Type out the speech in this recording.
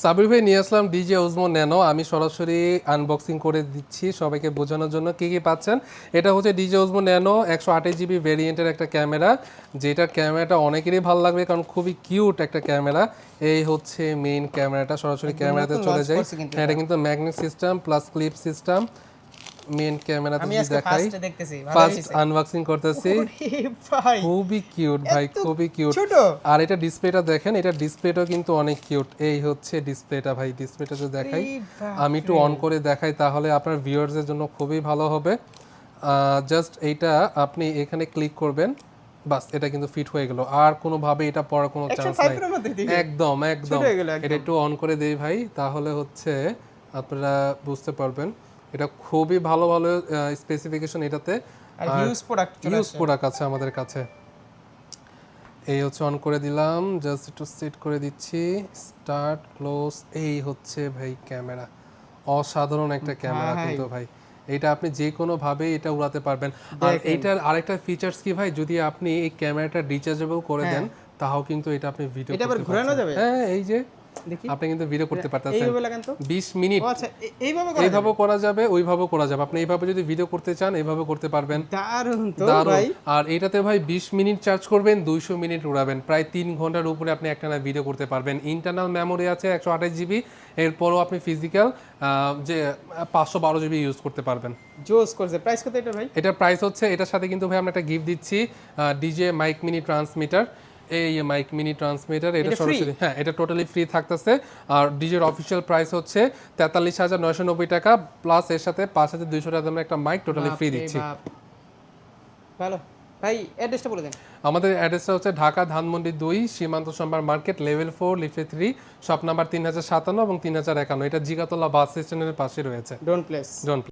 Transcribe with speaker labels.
Speaker 1: সাবির ভাই নিয়ে আসলাম DJ ওজমো nano. আমি সরাসরি আনবক্সিং করে দিচ্ছি সবাইকে বোঝানোর জন্য কি কি পাচ্ছেন। এটা হচ্ছে ডিজে ওজমো ন্যানো 128 জিবি ভেরিয়েন্টের একটা ক্যামেরা, যেটার ক্যামেরাটা অনেকেরই ভালো লাগবে কারণ খুবই কিউট একটা ক্যামেরা। এই হচ্ছে মেইন ক্যামেরাটা, সরাসরি ক্যামেরাতে চলে যায়। হ্যাঁ, এটা কিন্তু magnet system plus clip system. Main ক্যামেরাতে যদি দেখাই, ফার্স্ট আনবক্সিং করতেছি। খুবই কিউট ভাই, খুবই কিউট। আর এটা ডিসপ্লেটা দেখেন, এটা ডিসপ্লেটাও কিন্তু অনেক কিউট। এই হচ্ছে ডিসপ্লেটা ভাই, ডিসপ্লেটা যদি দেখাই, আমি একটু অন করে দেখাই তাহলে আপনার ভিউয়ার্সের জন্য খুবই ভালো হবে। জাস্ট এইটা আপনি এখানে ক্লিক করবেন, বাস এটা কিন্তু ফিট হয়ে গেল। আর কোনোভাবে এটা পড়ার কোনো চান্স নাই, একদম একদম। এটা একটু অন করে দেই ভাই, তাহলে হচ্ছে আপনারা বুঝতে পারবেন। এটা খুবই ভালো ভালো স্পেসিফিকেশন এটাতে,
Speaker 2: আর হিউজ
Speaker 1: প্রোডাক্ট আছে আমাদের কাছে। এই হচ্ছে অন করে দিলাম, জাস্ট একটু সেট করে দিচ্ছি, স্টার্ট ক্লোজ। এই হচ্ছে ভাই ক্যামেরা, অসাধারণ একটা ক্যামেরা কিন্তু ভাই। এটা আপনি যে কোনো ভাবে এটা উড়াতে পারবেন। আর এইটার আরেকটা ফিচার্স কি ভাই, যদি আপনি এই ক্যামেরাটা রিচার্জেবল করে দেন তাও কিন্তু এটা আপনি ভিডিও
Speaker 2: এটা আবার ঘোরানো যাবে।
Speaker 1: হ্যাঁ, এই যে আপনি কিন্তু ভিডিও করতে পারতেছেন।
Speaker 2: এইভাবে লাগান তো
Speaker 1: 20 মিনিট।
Speaker 2: আচ্ছা, এইভাবে
Speaker 1: করা যাবে, ওইভাবেও করা যাবে। আপনি এইভাবে যদি ভিডিও করতে চান এইভাবে করতে পারবেন।
Speaker 2: দারুণ তো
Speaker 1: ভাই। আর এটাতে ভাই 20 মিনিট চার্জ করবেন, 200 মিনিট উড়াবেন, প্রায় 3 ঘন্টার উপরে আপনি একটানা ভিডিও করতে পারবেন। ইন্টারনাল মেমোরি আছে 128 জিবি, এরপরও আপনি ফিজিক্যাল যে 512 জিবি ইউজ করতে পারবেন।
Speaker 2: জোস করছে। প্রাইস কত এটা ভাই?
Speaker 1: এটার প্রাইস হচ্ছে, এটার সাথে কিন্তু ভাই আমরা একটা গিফট দিচ্ছি, ডিজে মাইক মিনি ট্রান্সমিটার। এই মাইক মিনি ট্রান্সমিটার, এটা সরাসরি, হ্যাঁ, এটা টোটালি ফ্রি থাকতেছে। আর ডিজের অফিসিয়াল প্রাইস হচ্ছে 43,990 টাকা, প্লাস এর সাথে 5,200 টাকা দামের একটা মাইক টোটালি ফ্রি দিচ্ছি।
Speaker 2: ভালো ভাই, অ্যাড্রেসটা বলে দেন।
Speaker 1: আমাদের অ্যাড্রেসটা হচ্ছে ঢাকা ধানমন্ডি 2, সীমান্ত সম্ভার মার্কেট, লেভেল 4, লিফটে 3, শপ নাম্বার 3057 এবং 3051। এটা জিগাতলা বাস স্ট্যান্ডের পাশে রয়েছে।
Speaker 2: Don't place.